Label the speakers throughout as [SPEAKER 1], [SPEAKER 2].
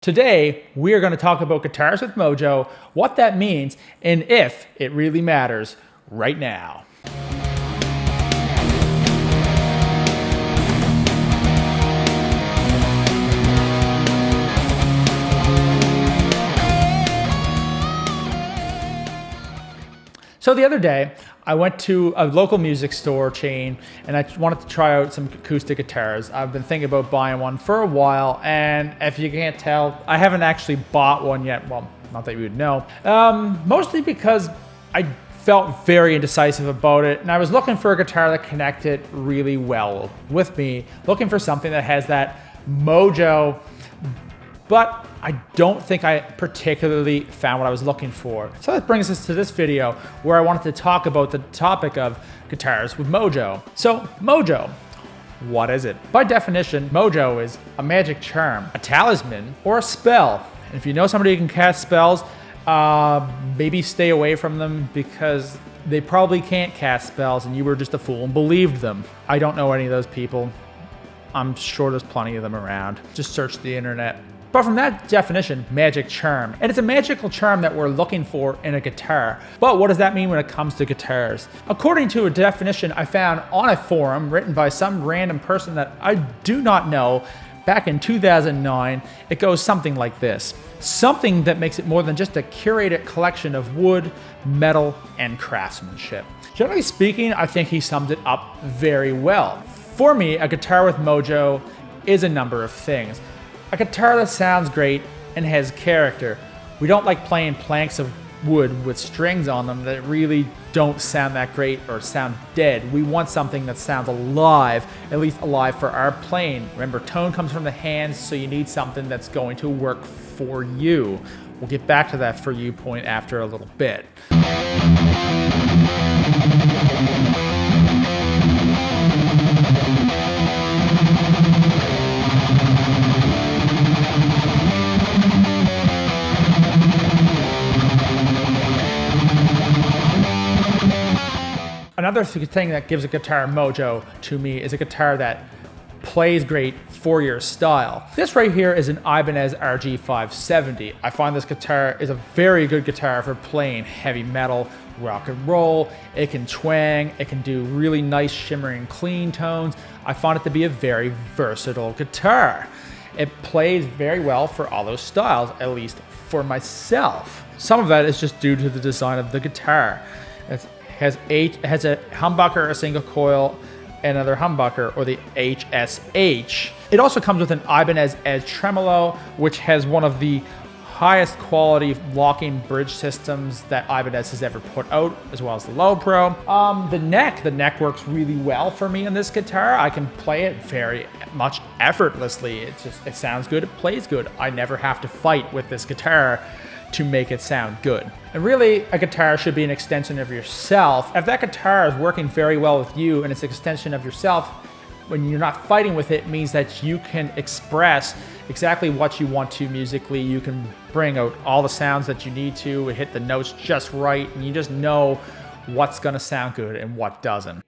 [SPEAKER 1] Today, we are going to talk about guitars with Mojo, what that means, and if it really matters right now. So the other day, I went to a local music store chain and I wanted to try out some acoustic guitars. I've been thinking about buying one for a while, and if you can't tell, I haven't actually bought one yet. Well, not that you would know. Mostly because I felt very indecisive about it, and I was looking for a guitar that connected really well with me, looking for something that has that Mojo, but I don't think I particularly found what I was looking for. So that brings us to this video where I wanted to talk about the topic of guitars with Mojo. So Mojo, what is it? By definition, Mojo is a magic charm, a talisman, or a spell. And if you know somebody who can cast spells, maybe stay away from them because they probably can't cast spells and you were just a fool and believed them. I don't know any of those people. I'm sure there's plenty of them around. Just search the internet. But from that definition, magic charm. And it's a magical charm that we're looking for in a guitar. But what does that mean when it comes to guitars? According to a definition I found on a forum written by some random person that I do not know back in 2009, it goes something like this. Something that makes it more than just a curated collection of wood, metal, and craftsmanship. Generally speaking, I think he summed it up very well. For me, a guitar with Mojo is a number of things. A guitar that sounds great and has character. We don't like playing planks of wood with strings on them that really don't sound that great or sound dead. We want something that sounds alive, at least alive for our playing. Remember, tone comes from the hands, so you need something that's going to work for you. We'll get back to that for you point after a little bit. Another thing that gives a guitar Mojo to me is a guitar that plays great for your style. This right here is an Ibanez RG570. I find this guitar is a very good guitar for playing heavy metal, rock and roll. It can twang, it can do really nice shimmering clean tones. I find it to be a very versatile guitar. It plays very well for all those styles, at least for myself. Some of that is just due to the design of the guitar. It has a humbucker, a single coil, another humbucker, or the HSH. It also comes with an Ibanez Edge tremolo, which has one of the highest quality locking bridge systems that Ibanez has ever put out, as well as the Low Pro. The neck works really well for me on this guitar. I can play it very much effortlessly. It sounds good, it plays good. I never have to fight with this guitar to make it sound good. And really, a guitar should be an extension of yourself. If that guitar is working very well with you and it's an extension of yourself, when you're not fighting with it, means that you can express exactly what you want to musically. You can bring out all the sounds that you need to, hit the notes just right, and you just know what's gonna sound good and what doesn't.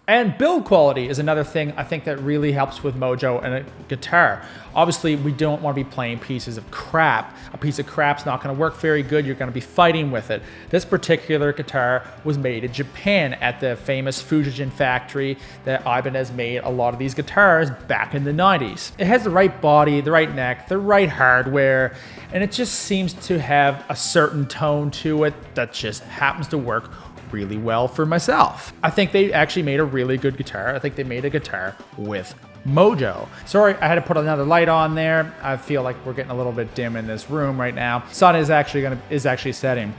[SPEAKER 1] And build quality is another thing I think that really helps with Mojo and a guitar. Obviously, we don't want to be playing pieces of crap. A piece of crap's not going to work very good. You're going to be fighting with it. This particular guitar was made in Japan at the famous Fujijin factory that Ibanez made a lot of these guitars back in the 90s. It has the right body, the right neck, the right hardware, and it just seems to have a certain tone to it that just happens to work really well for myself. I think they actually made a really good guitar. I think they made a guitar with Mojo. Sorry, I had to put another light on there. I feel like we're getting a little bit dim in this room right now. Sun is actually setting.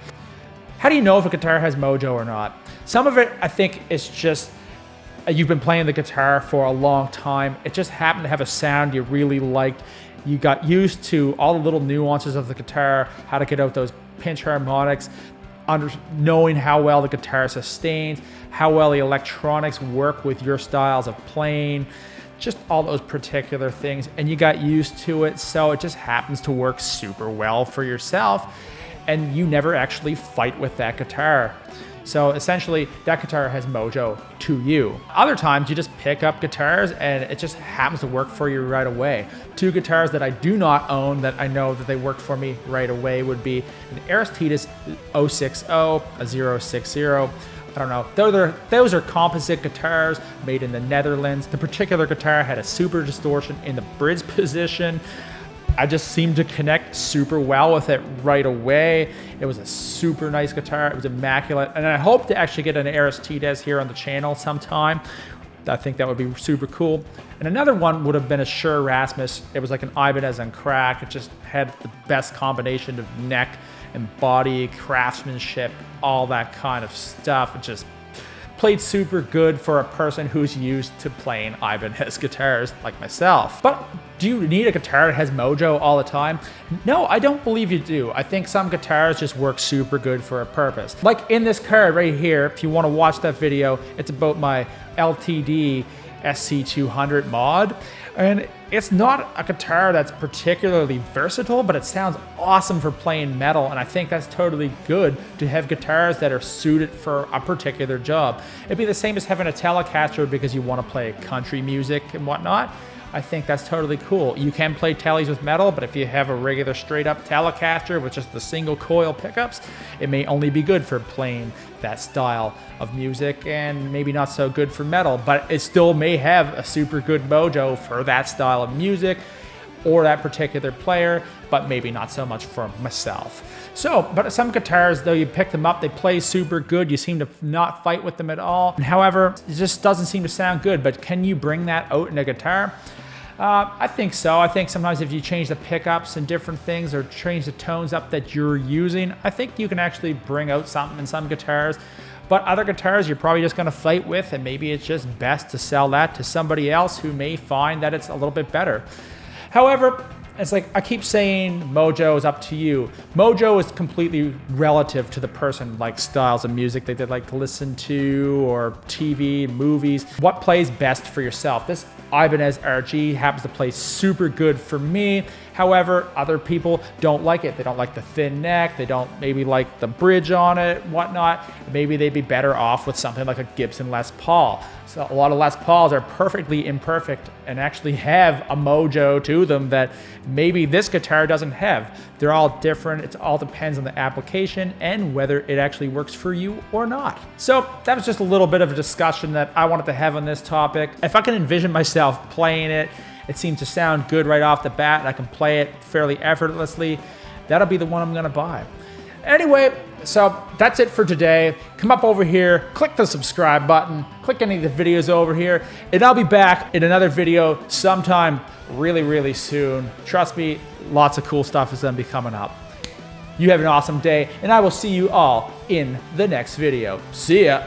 [SPEAKER 1] How do you know if a guitar has Mojo or not? Some of it, I think, is just you've been playing the guitar for a long time. It just happened to have a sound you really liked. You got used to all the little nuances of the guitar, how to get out those pinch harmonics, knowing how well the guitar sustains, how well the electronics work with your styles of playing, just all those particular things, and you got used to it, so it just happens to work super well for yourself. and you never actually fight with that guitar. So essentially, that guitar has Mojo to you. Other times, you just pick up guitars and it just happens to work for you right away. Two guitars that I do not own that I know that they worked for me right away would be an Aristides 060, a 060. I don't know. Those are composite guitars made in the Netherlands. The particular guitar had a super distortion in the bridge position. I just seemed to connect super well with it right away. It was a super nice guitar. It was immaculate. And I hope to actually get an Aristides here on the channel sometime. I think that would be super cool. And another one would have been a Shure Erasmus. It was like an Ibanez on crack. It just had the best combination of neck and body, craftsmanship, all that kind of stuff. It just played super good for a person who's used to playing Ibanez guitars like myself. But do you need a guitar that has Mojo all the time? No, I don't believe you do. I think some guitars just work super good for a purpose. Like in this card right here, if you want to watch that video, it's about my LTD SC200 mod. And it's not a guitar that's particularly versatile, but it sounds awesome for playing metal. And I think that's totally good to have guitars that are suited for a particular job. It'd be the same as having a Telecaster because you want to play country music and whatnot. I think that's totally cool. You can play tellies with metal, but if you have a regular straight up Telecaster with just the single coil pickups, it may only be good for playing that style of music and maybe not so good for metal, but it still may have a super good Mojo for that style of music or that particular player, but maybe not so much for myself. So, but some guitars, though, you pick them up, they play super good. You seem to not fight with them at all. However, it just doesn't seem to sound good, but can you bring that out in a guitar? I think so. I think sometimes if you change the pickups and different things or change the tones up that you're using, I think you can actually bring out something in some guitars. But other guitars you're probably just going to fight with, and maybe it's just best to sell that to somebody else who may find that it's a little bit better. However, it's like I keep saying Mojo is up to you. Mojo is completely relative to the person, like styles of music that they like to listen to or TV, movies. What plays best for yourself? This Ibanez RG happens to play super good for me. However, other people don't like it. They don't like the thin neck. They don't maybe like the bridge on it, whatnot. Maybe they'd be better off with something like a Gibson Les Paul. So a lot of Les Pauls are perfectly imperfect and actually have a Mojo to them that maybe this guitar doesn't have. They're all different. It all depends on the application and whether it actually works for you or not. So that was just a little bit of a discussion that I wanted to have on this topic. If I can envision myself playing it, it seems to sound good right off the bat, and I can play it fairly effortlessly, that'll be the one I'm gonna buy. Anyway, so that's it for today. Come up over here, click the subscribe button, click any of the videos over here, and I'll be back in another video sometime really, really soon. Trust me, lots of cool stuff is gonna be coming up. You have an awesome day, and I will see you all in the next video. See ya.